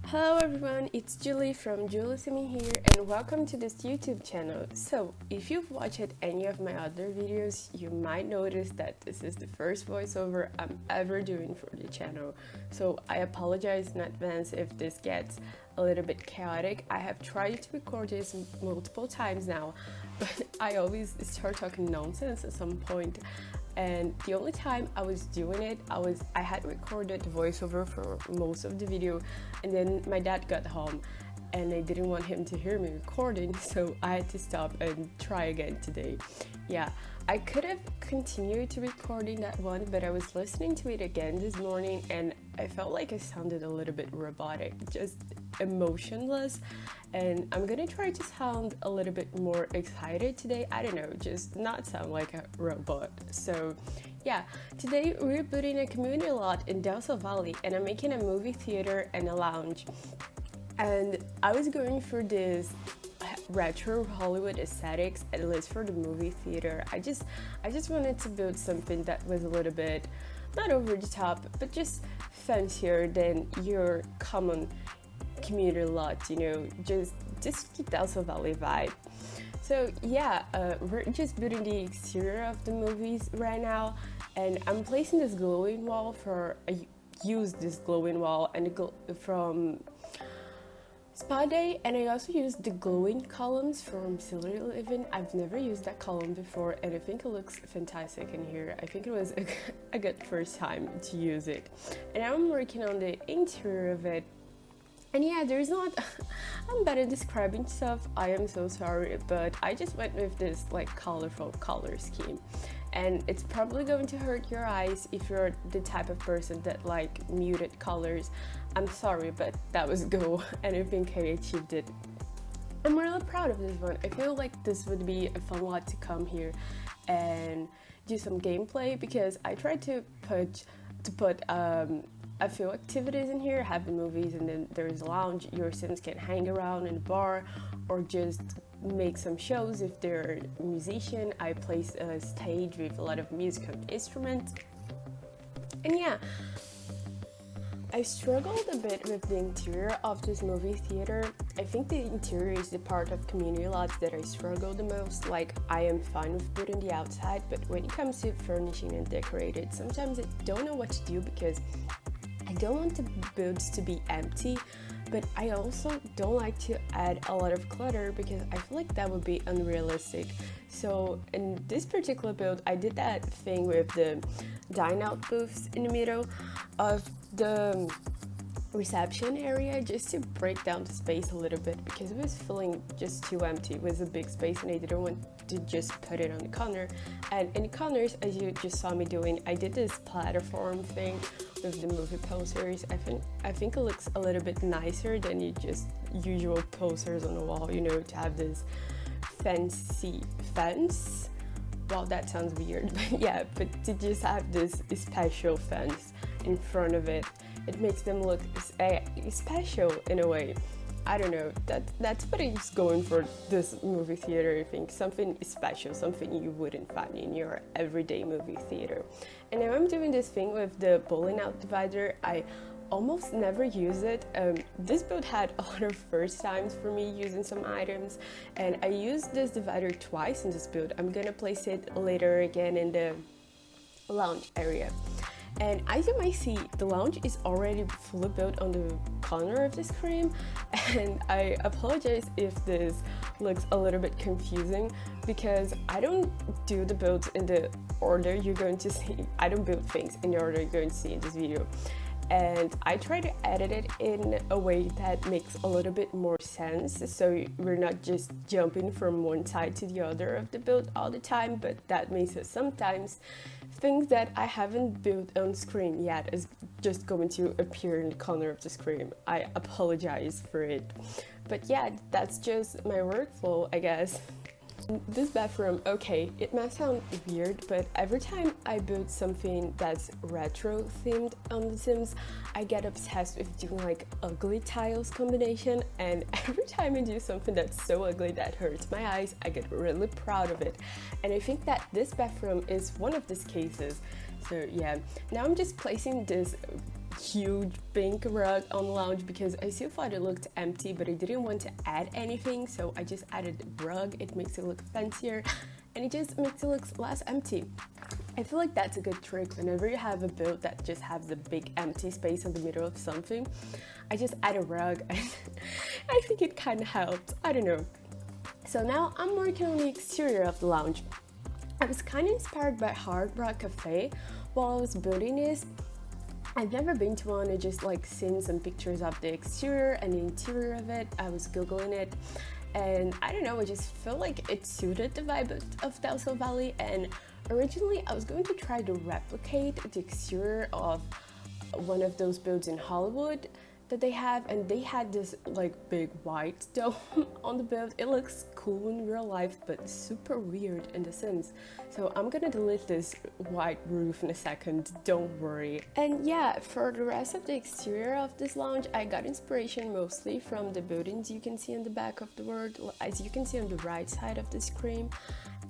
Hello everyone, it's Julie from Julie here and welcome to this YouTube channel. So, if you've watched any of my other videos, you might notice that this is the first voiceover I'm ever doing for the channel. So, I apologize in advance if this gets a little bit chaotic. I have tried to record this multiple times now, but I always start talking nonsense at some point. And the only time I was doing it, I had recorded the voiceover for most of the video, and then my dad got home and I didn't want him to hear me recording, so I had to stop and try again today. Yeah, I could have continued to recording that one, but I was listening to it again this morning and I felt like I sounded a little bit robotic, just emotionless, and I'm gonna try to sound a little bit more excited today. I don't know, just not sound like a robot. So yeah, today we're building a community lot in Del Sol Valley and I'm making a movie theater and a lounge. And I was going for this retro Hollywood aesthetics, at least for the movie theater. I just wanted to build something that was a little bit not over the top, but just fancier than your common community lot, you know, just Del Sol Valley vibe. So yeah, we're just building the exterior of the movies right now, and I'm placing this glowing wall I used this glowing wall from Spa Day, and I also used the glowing columns from Silver Living. I've never used that column before and I think it looks fantastic in here. I think it was a good first time to use it. And now I'm working on the interior of it. And yeah, I'm bad at describing stuff, I am so sorry, but I just went with this like colorful color scheme. And it's probably going to hurt your eyes if you're the type of person that like muted colors. I'm sorry, but that was a goal and I think I achieved it. I'm really proud of this one. I feel like this would be a fun lot to come here and do some gameplay, because I tried to put a few activities in here, have the movies, and then there's a lounge. Your Sims can hang around in a bar or just make some shows if they're a musician. I placed a stage with a lot of musical instruments. And yeah, I struggled a bit with the interior of this movie theater. I think the interior is the part of community lots that I struggle the most. Like, I am fine with building the outside, but when it comes to furnishing and decorating, sometimes I don't know what to do, because I don't want the builds to be empty, but I also don't like to add a lot of clutter because I feel like that would be unrealistic. So in this particular build, I did that thing with the Dine out booths in the middle of the reception area, just to break down the space a little bit, because it was feeling just too empty. It was a big space and I didn't want to just put it on the corner. And in the corners, as you just saw me doing, I did this platform thing with the movie posters. I think it looks a little bit nicer than you just usual posters on the wall, you know, to have this fancy fence. Well, that sounds weird, but yeah, but to just have this special fence in front of it, it makes them look special in a way. I don't know, that's what I'm going for this movie theater. I think something special, something you wouldn't find in your everyday movie theater. And now I'm doing this thing with the bowling out divider. I almost never use it. This build had a lot of first times for me using some items, and I used this divider twice in this build. I'm gonna place it later again in the lounge area. And as you might see, the lounge is already fully built on the corner of the screen, and I apologize if this looks a little bit confusing, because I don't do the builds in the order you're going to see. I don't build things in the order you're going to see in this video. And I try to edit it in a way that makes a little bit more sense, so we're not just jumping from one side to the other of the build all the time. But that means that sometimes things that I haven't built on screen yet is just going to appear in the corner of the screen. I apologize for it, but yeah, that's just my workflow, I guess. This bathroom, okay, it might sound weird, but every time I build something that's retro themed on The Sims, I get obsessed with doing like ugly tiles combination, and every time I do something that's so ugly that hurts my eyes, I get really proud of it. And I think that this bathroom is one of these cases. So yeah, now I'm just placing this huge pink rug on the lounge because I still thought it looked empty, but I didn't want to add anything, so I just added the rug. It makes it look fancier and it just makes it look less empty. I feel like that's a good trick whenever you have a build that just has a big empty space in the middle of something. I just add a rug and I think it kind of helps. I don't know. So now I'm working on the exterior of the lounge. I was kind of inspired by Hard Rock Cafe while I was building this. I've never been to one, I just like seen some pictures of the exterior and the interior of it. I was googling it and I don't know, I just felt like it suited the vibe of Delso Valley, and originally I was going to try to replicate the exterior of one of those builds in Hollywood that they have, and they had this like big white dome on the build. It looks cool in real life but super weird in The Sims, so I'm gonna delete this white roof in a second, don't worry. And yeah, for the rest of the exterior of this lounge, I got inspiration mostly from the buildings you can see on the back of the world. As you can see on the right side of the screen,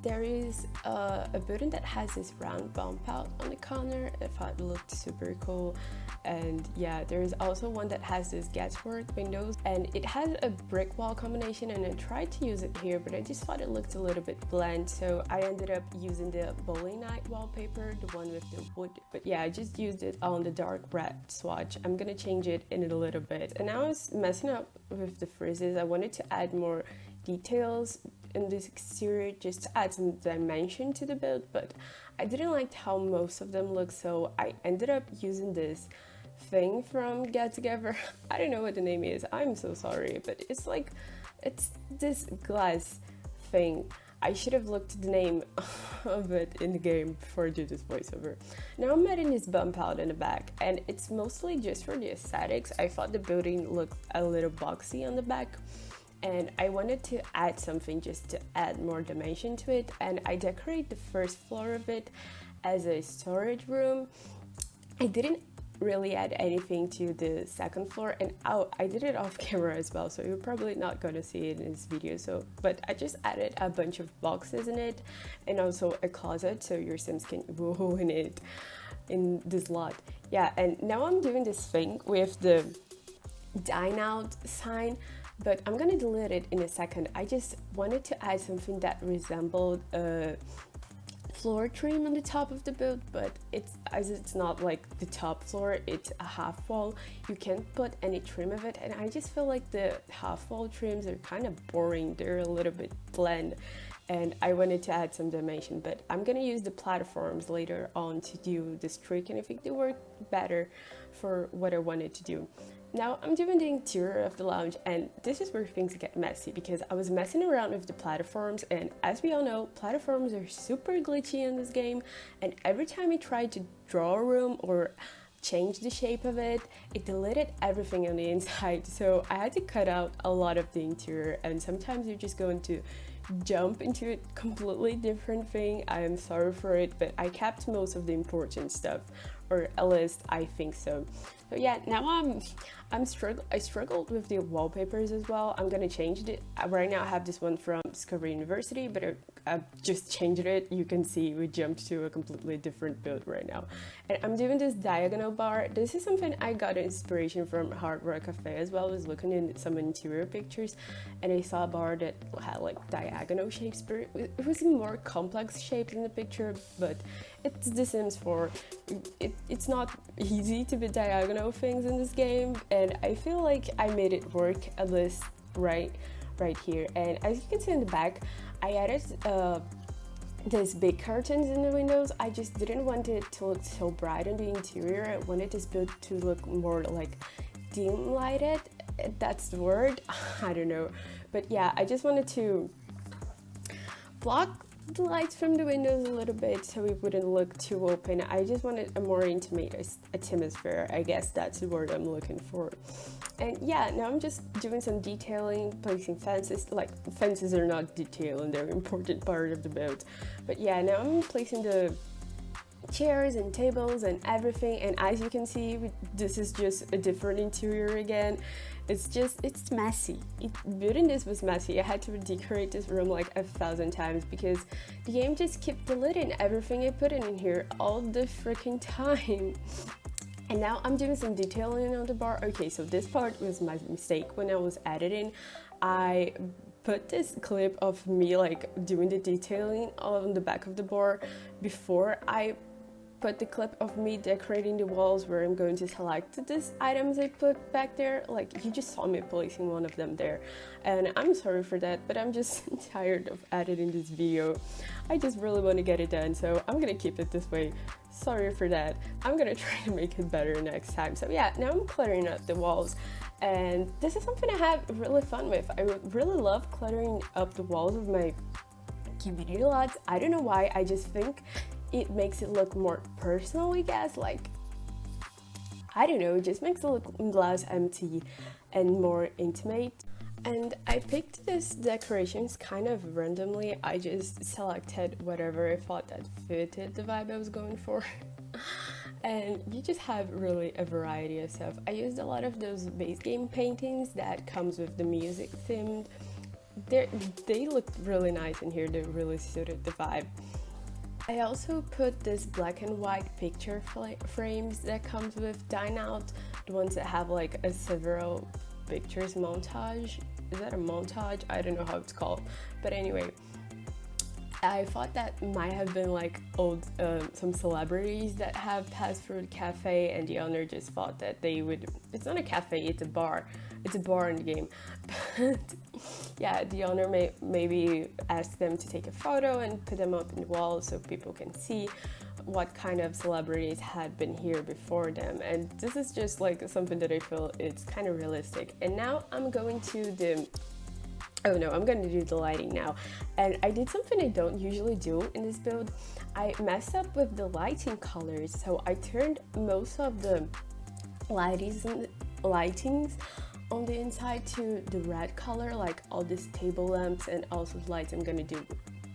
there is a building that has this round bump out on the corner. I thought it looked super cool. And yeah, there is also one that has this guesswork windows, and it has a brick wall combination, and I tried to use it here, but I just thought it looked a little bit bland, so I ended up using the bowling night wallpaper, the one with the wood. But yeah, I just used it on the dark red swatch. I'm gonna change it in a little bit. And now I was messing up with the friezes. I wanted to add more details in this exterior just to add some dimension to the build, but I didn't like how most of them look, so I ended up using this thing from Get Together. I don't know what the name is, I'm so sorry, but it's like, it's this glass thing. I should have looked at the name of it in the game before I do this voiceover. Now I'm adding this bump out in the back, and it's mostly just for the aesthetics. I thought the building looked a little boxy on the back, and I wanted to add something just to add more dimension to it, and I decorate the first floor of it as a storage room. I didn't really add anything to the second floor, and I did it off camera as well, so you're probably not gonna see it in this video, but I just added a bunch of boxes in it and also a closet so your Sims can go in it in this lot. Yeah, and now I'm doing this thing with the Dine Out sign, but I'm gonna delete it in a second. I just wanted to add something that resembled a floor trim on the top of the build, but it's not like the top floor, it's a half wall. You can't put any trim of it, and I just feel like the half wall trims are kind of boring. They're a little bit bland, and I wanted to add some dimension, but I'm gonna use the platforms later on to do this trick, and I think they work better for what I wanted to do. Now I'm doing the interior of the lounge, and this is where things get messy because I was messing around with the platforms, and as we all know, platforms are super glitchy in this game, and every time I tried to draw a room or change the shape of it, it deleted everything on the inside, so I had to cut out a lot of the interior, and sometimes you're just going to jump into a completely different thing. I am sorry for it, but I kept most of the important stuff, or at least I think so. So yeah, now I struggled with the wallpapers as well. I'm gonna change it. Right now I have this one from Discovery University, but I just changed it. You can see we jumped to a completely different build right now. And I'm doing this diagonal bar. This is something I got inspiration from Hard Rock Cafe as well. I was looking in some interior pictures and I saw a bar that had like diagonal shapes, but it was more complex shapes in the picture, but it's The Sims 4. It's not easy to be diagonal things in this game, and I feel like I made it work, at least right here. And as you can see in the back, I added these big curtains in the windows. I just didn't want it to look so bright in the interior. I wanted this build to look more like dim lighted. That's the word. I don't know, but yeah, I just wanted to block the lights from the windows a little bit so it wouldn't look too open. I just wanted a more intimate atmosphere. I guess that's the word I'm looking for. And yeah, now I'm just doing some detailing, placing fences. Like, fences are not detailing, they're an important part of the build. But yeah, now I'm placing the chairs and tables and everything, and as you can see, this is just a different interior again. It's messy. Building this was messy. I had to decorate this room like 1,000 times because the game just kept deleting everything I put in here all the freaking time. And now I'm doing some detailing on the bar. Okay, so this part was my mistake when I was editing. I put this clip of me like doing the detailing on the back of the bar before I put the clip of me decorating the walls, where I'm going to select these items I put back there. Like, you just saw me placing one of them there, and I'm sorry for that, but I'm just tired of editing this video. I just really want to get it done, so I'm gonna keep it this way. Sorry for that. I'm gonna try to make it better next time. So yeah, now I'm cluttering up the walls, and this is something I have really fun with. I really love cluttering up the walls of my community lots. I don't know why, I just think it makes it look more personal, I guess. Like, I don't know, it just makes it look less empty and more intimate. And I picked these decorations kind of randomly. I just selected whatever I thought that fitted the vibe I was going for. And you just have really a variety of stuff. I used a lot of those base game paintings that comes with the music themed. They look really nice in here, they really suited the vibe. I also put this black and white picture frames that comes with Dine, the ones that have like a several pictures montage. Is that a montage? I don't know how it's called, but anyway, I thought that might have been like old some celebrities that have passed through the cafe, and the owner just thought that they would. It's not a cafe, it's a bar. It's a bar in the game. But yeah, the owner maybe ask them to take a photo and put them up in the wall so people can see what kind of celebrities had been here before them. And this is just like something that I feel it's kind of realistic. And now I'm going to I'm going to do the lighting now. And I did something I don't usually do in this build. I messed up with the lighting colors, so I turned most of the lightings on the inside to the red color, like all these table lamps and also the lights I'm gonna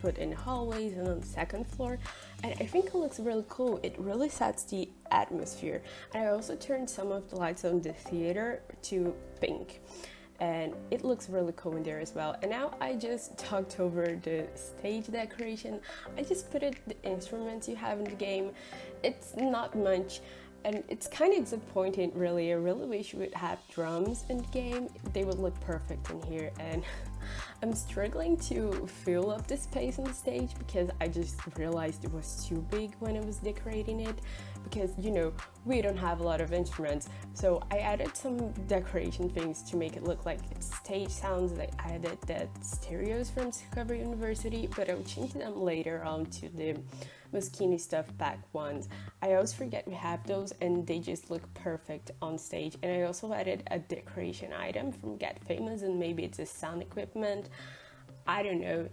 put in hallways and on the second floor. And I think it looks really cool. It really sets the atmosphere. And I also turned some of the lights on the theater to pink, and it looks really cool in there as well. And now I just talked over the stage decoration. I just put the instruments you have in the game. It's not much, and it's kind of disappointing, really. I really wish we would have drums in the game. They would look perfect in here, and I'm struggling to fill up the space on the stage because I just realized it was too big when I was decorating it, because, you know, we don't have a lot of instruments. So I added some decoration things to make it look like it's stage sounds. I added the stereos from Discovery University, but I'll change them later on to the Moschino stuff back ones. I always forget we have those, and they just look perfect on stage. And I also added a decoration item from Get Famous, and maybe it's a sound equipment. I don't know.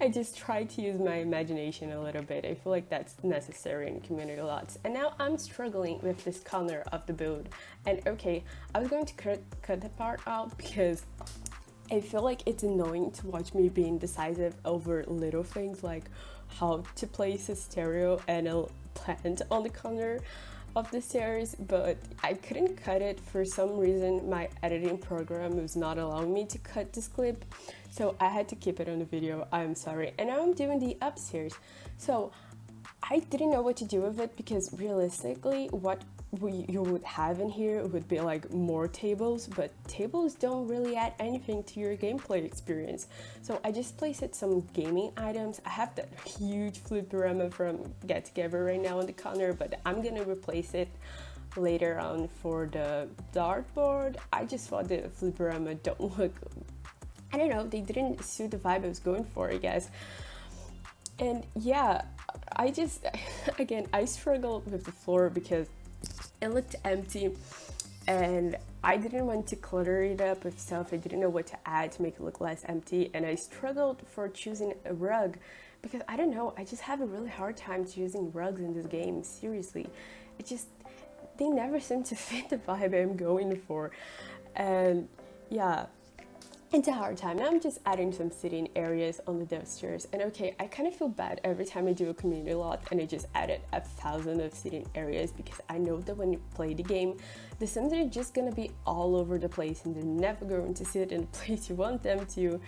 I just try to use my imagination a little bit. I feel like that's necessary in community lots. And now I'm struggling with this corner of the build. And okay, I was going to cut the part out because I feel like it's annoying to watch me being indecisive over little things like how to place a stereo and a plant on the corner of the stairs, but I couldn't cut it. For some reason my editing program was not allowing me to cut this clip, so I had to keep it on the video. I'm sorry. And now I'm doing the upstairs. So I didn't know what to do with it, because realistically what you would have in here would be like more tables, but tables don't really add anything to your gameplay experience. So I just placed some gaming items. I have that huge fliperama from Get Together right now in the corner, but I'm gonna replace it later on for the dartboard. I just thought the fliperama don't look, I don't know, they didn't suit the vibe I was going for, I guess. And yeah, I just again, I struggled with the floor because it looked empty, and I didn't want to clutter it up with stuff. I didn't know what to add to make it look less empty, and I struggled for choosing a rug because I don't know, I just have a really hard time choosing rugs in this game. Seriously, they never seem to fit the vibe I'm going for. And yeah, It's a hard time. Now I'm just adding some sitting areas on the downstairs. And okay, I kind of feel bad every time I do a community lot and I just added 1,000 of sitting areas, because I know that when you play the game, the Sims are just gonna be all over the place and they're never going to sit in the place you want them to.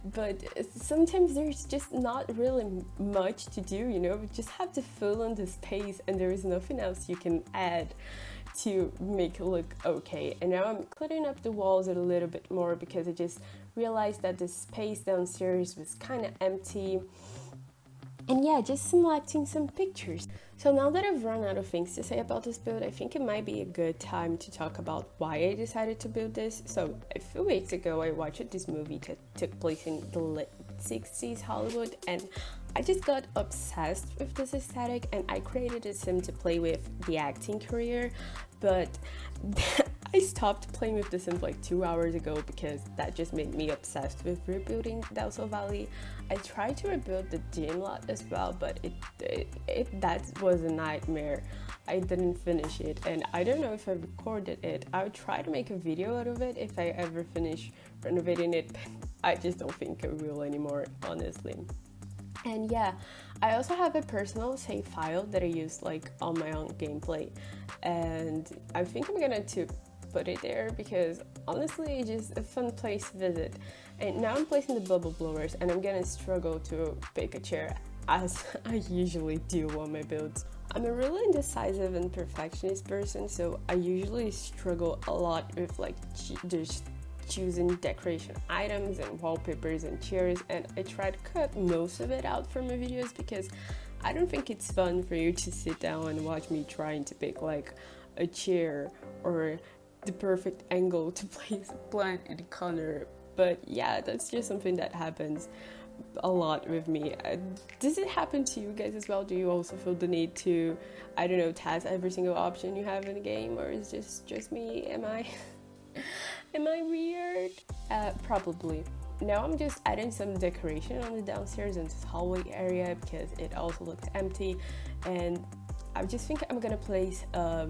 But sometimes there's just not really much to do, you know, you just have to fill in the space and there is nothing else you can add to make it look okay. And now I'm clearing up the walls a little bit more because I just realized that the space downstairs was kind of empty. And yeah, just selecting some pictures. So now that I've run out of things to say about this build, I think it might be a good time to talk about why I decided to build this. So a few weeks ago, I watched this movie that took place in the late 60s Hollywood, and I just got obsessed with this aesthetic, and I created a sim to play with the acting career. But I stopped playing with the sims like 2 hours ago because that just made me obsessed with rebuilding Delso Valley. I tried to rebuild the gym lot as well, but that was a nightmare. I didn't finish it, and I don't know if I recorded it. I would try to make a video out of it if I ever finish renovating it, but I just don't think I will anymore, honestly. And yeah, I also have a personal save file that I use like on my own gameplay, and I think I'm gonna to put it there because honestly it's just a fun place to visit. And now I'm placing the bubble blowers, and I'm gonna struggle to pick a chair as I usually do on my builds. I'm a really indecisive and perfectionist person, so I usually struggle a lot with like just choosing decoration items and wallpapers and chairs, and I try to cut most of it out from my videos because I don't think it's fun for you to sit down and watch me trying to pick like a chair or the perfect angle to place a plant in the corner. But yeah, that's just something that happens a lot with me. Does it happen to you guys as well? Do you also feel the need to, I don't know, test every single option you have in the game, or is this just me? Am I weird? Probably. Now I'm just adding some decoration on the downstairs and this hallway area because it also looks empty, and I just think I'm gonna place a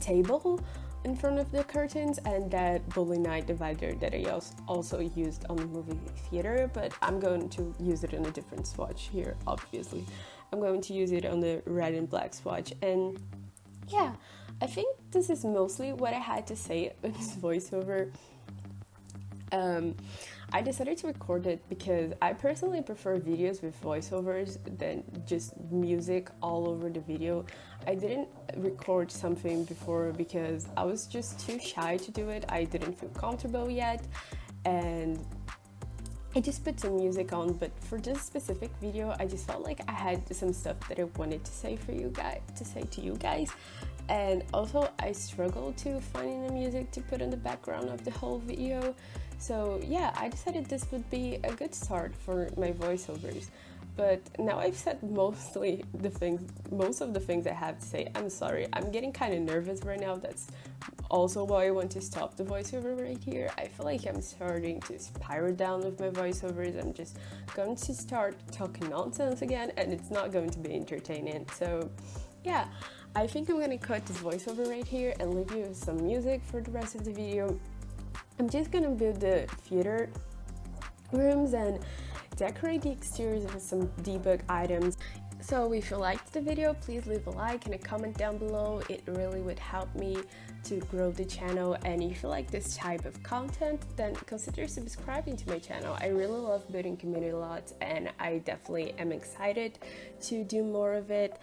table in front of the curtains and that bowling night divider that I also used on the movie theater, but I'm going to use it in a different swatch here, obviously. I'm going to use it on the red and black swatch. And yeah, I think this is mostly what I had to say in this voiceover. I decided to record it because I personally prefer videos with voiceovers than just music all over the video. I didn't record something before because I was just too shy to do it. I didn't feel comfortable yet, and I just put some music on. But for this specific video, I just felt like I had some stuff that I wanted to say to you guys. And also I struggled to finding the music to put in the background of the whole video. So yeah, I decided this would be a good start for my voiceovers. But now I've said most of the things I have to say. I'm sorry, I'm getting kind of nervous right now. That's also why I want to stop the voiceover right here. I feel like I'm starting to spiral down with my voiceovers. I'm just going to start talking nonsense again, and it's not going to be entertaining. So yeah, I think I'm gonna cut this voiceover right here and leave you with some music for the rest of the video. I'm just gonna build the theater rooms and decorate the exteriors with some debug items. So if you liked the video, please leave a like and a comment down below. It really would help me to grow the channel. And if you like this type of content, then consider subscribing to my channel. I really love building community lots, and I definitely am excited to do more of it.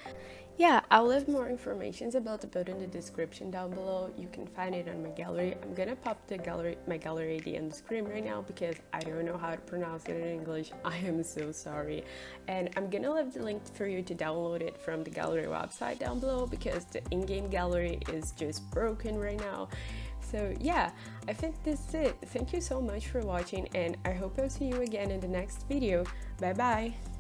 Yeah, I'll leave more information about the build in the description down below. You can find it on my gallery. I'm gonna pop my gallery ID on the screen right now because I don't know how to pronounce it in English. I am so sorry. And I'm gonna leave the link for you to download it from the gallery website down below because the in-game gallery is just broken right now. So yeah, I think that's it. Thank you so much for watching, and I hope I'll see you again in the next video. Bye bye!